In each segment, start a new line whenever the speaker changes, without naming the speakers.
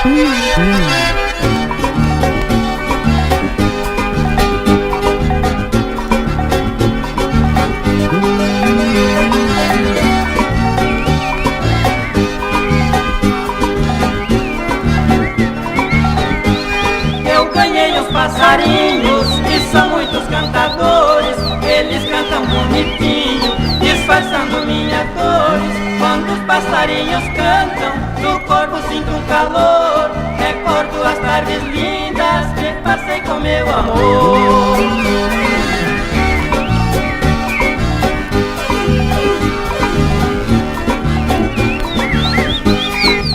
Eu ganhei os passarinhos, que são muitos cantadores. Eles cantam bonitinho, disfarçando minhas dores. Quando os passarinhos cantam, no corpo sinto um calor. Recordo as tardes lindas que passei com meu amor.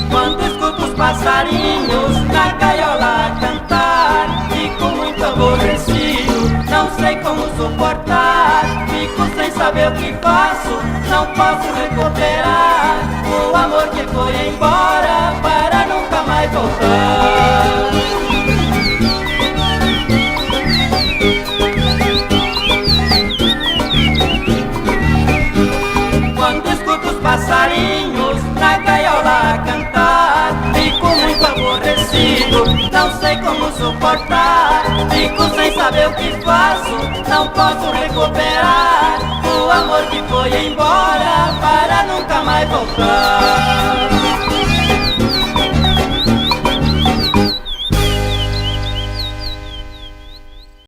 Quando escuto os passarinhos na gaiola cantar, fico muito aborrecido, não sei como suportar. Fico sem saber o que faço, não posso recuperar o amor que foi embora para nunca mais voltar. Quando escuto os passarinhos na gaiola cantar, fico muito aborrecido, não sei como suportar. Fico sem saber o que faço, não posso recuperar o amor que foi embora para nunca mais voltar.